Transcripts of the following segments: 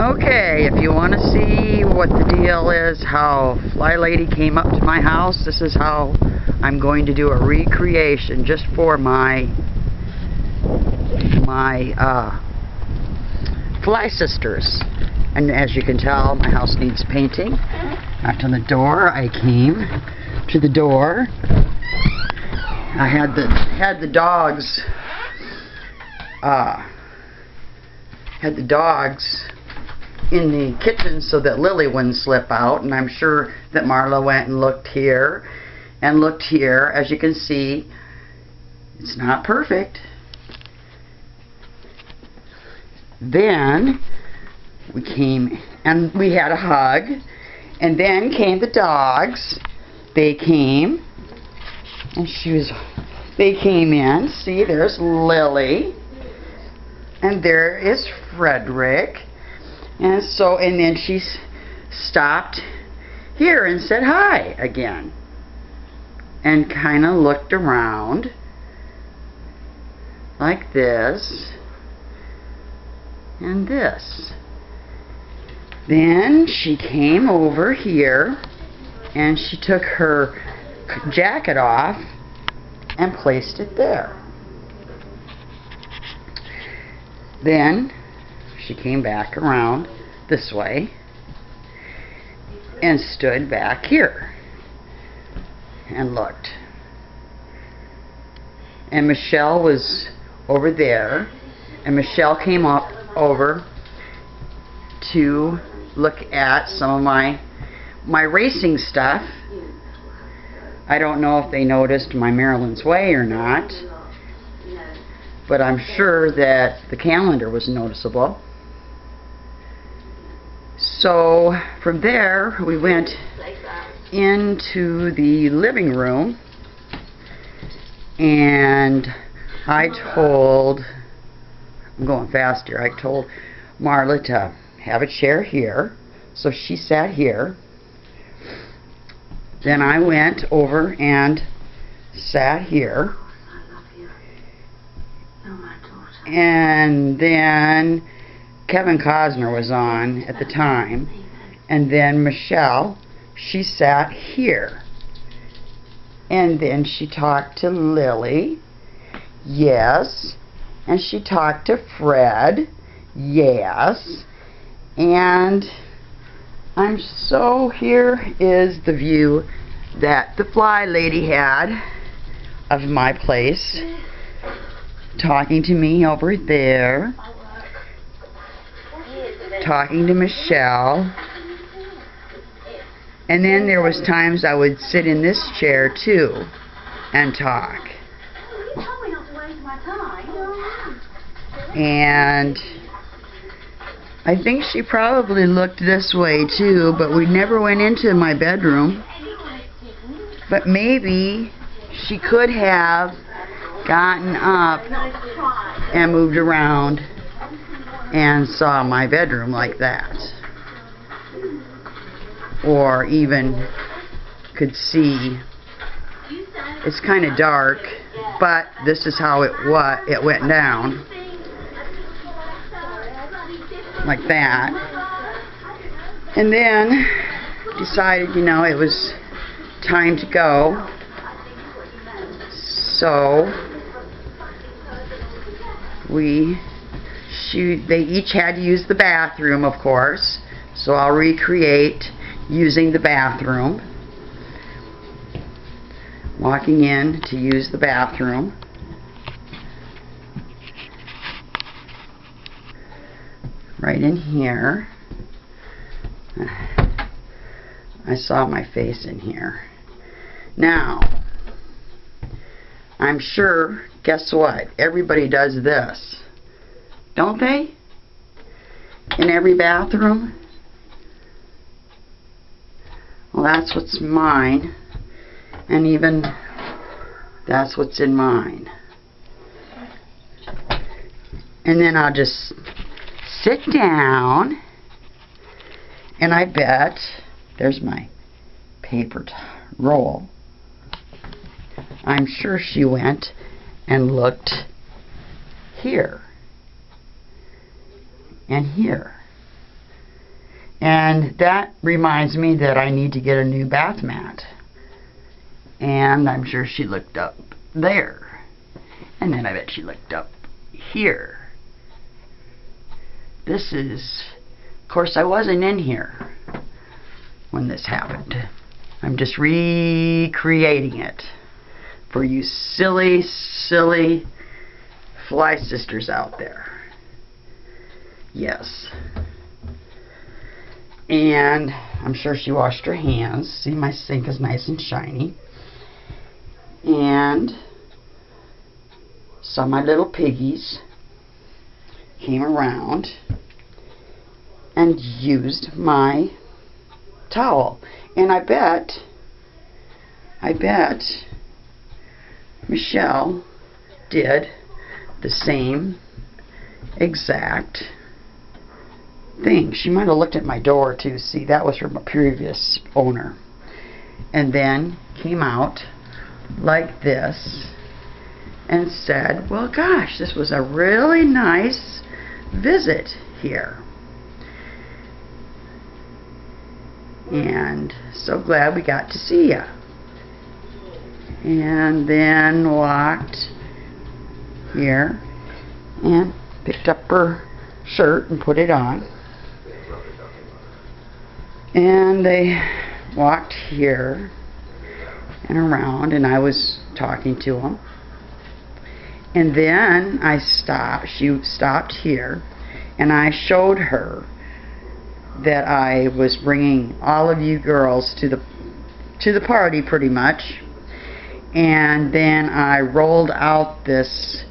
Okay, if you want to see what the deal is, how FlyLady came up to my house, this is how I'm going to do a recreation just for my fly sisters. And as you can tell, my house needs painting. Knocked on the door. I came to the door. I had the dogs in the kitchen so that Lily wouldn't slip out, and I'm sure that Marla went and looked here and looked here. As you can see, it's not perfect. Then we came and we had a hug, and then came the dogs. They came, and they came in. See, there's Lily, and there is Frederick. And then she stopped here and said hi again. And kind of looked around like this and this. Then she came over here and she took her jacket off and placed it there. Then she came back around this way and stood back here and looked. And Michelle was over there, and Michelle came up over to look at some of my racing stuff. I don't know if they noticed my Marilyn's Way or not, but I'm sure that the calendar was noticeable. So from there we went into the living room, and I'm going fast here, I told Marla to have a chair here, so she sat here. Then I went over and sat here, and then Kevin Costner was on at the time, and then Michelle, she sat here, and then she talked to Lily, yes, and she talked to Fred, yes, and here is the view that the FlyLady had of my place, talking to me over there, talking to Michelle. And then there was times I would sit in this chair too and talk. And I think she probably looked this way too, but we never went into my bedroom. But maybe she could have gotten up and moved around and saw my bedroom like that, or even could see. It's kind of dark, but this is how it went down, like that. And then decided, it was time to go, so they each had to use the bathroom, of course, so I'll recreate using the bathroom, walking in to use the bathroom, right in here. I saw my face in here. Now, I'm sure, guess what? Everybody does this, don't they? In every bathroom? Well, that's what's mine, and even that's what's in mine. And then I'll just sit down, and I bet, there's my paper roll, I'm sure she went and looked here and here. And that reminds me that I need to get a new bath mat. And I'm sure she looked up there. And then I bet she looked up here. This is, of course, I wasn't in here when this happened. I'm just recreating it for you silly, silly fly sisters out there. Yes. And I'm sure she washed her hands. See, my sink is nice and shiny. And some of my little piggies came around and used my towel. And I bet Michelle did the same exact thing. She might have looked at my door too. See, that was from a previous owner. And then came out like this and said, well, gosh, this was a really nice visit here. And so glad we got to see ya. And then walked here and picked up her shirt and put it on. And they walked here and around, and I was talking to them. And then I stopped. She stopped here, and I showed her that I was bringing all of you girls to the party pretty much. And then I rolled out this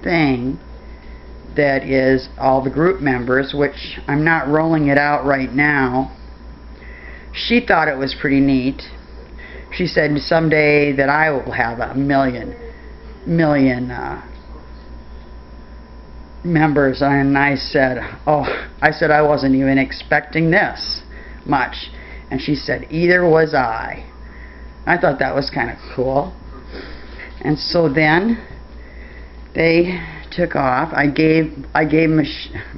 thing that is all the group members, which I'm not rolling it out right now. She thought it was pretty neat. She said someday that I will have a million members. And I said, I wasn't even expecting this much. And she said, either was I. I thought that was kind of cool. And so then they took off. I gave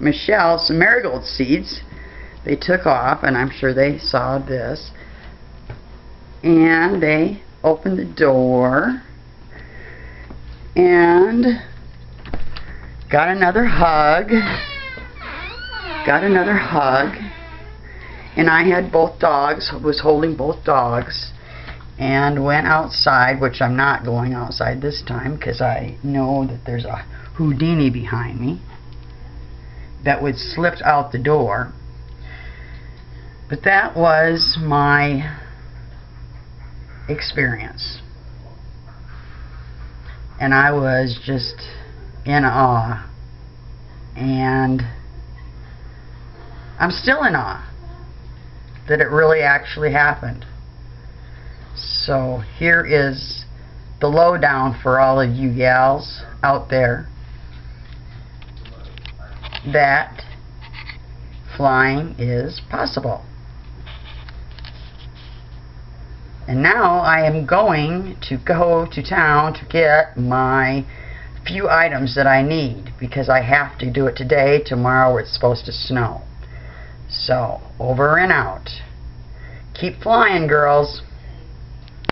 Michelle some marigold seeds. They took off, and I'm sure they saw this. And they opened the door and got another hug. And I had both dogs, was holding both dogs, and went outside, which I'm not going outside this time because I know that there's a Houdini behind me that would slip out the door. But that was my experience. And I was just in awe. And I'm still in awe that it really actually happened. So here is the lowdown for all of you gals out there that flying is possible. And now I am going to go to town to get my few items that I need, because I have to do it today. Tomorrow it's supposed to snow. So, over and out. Keep flying, girls.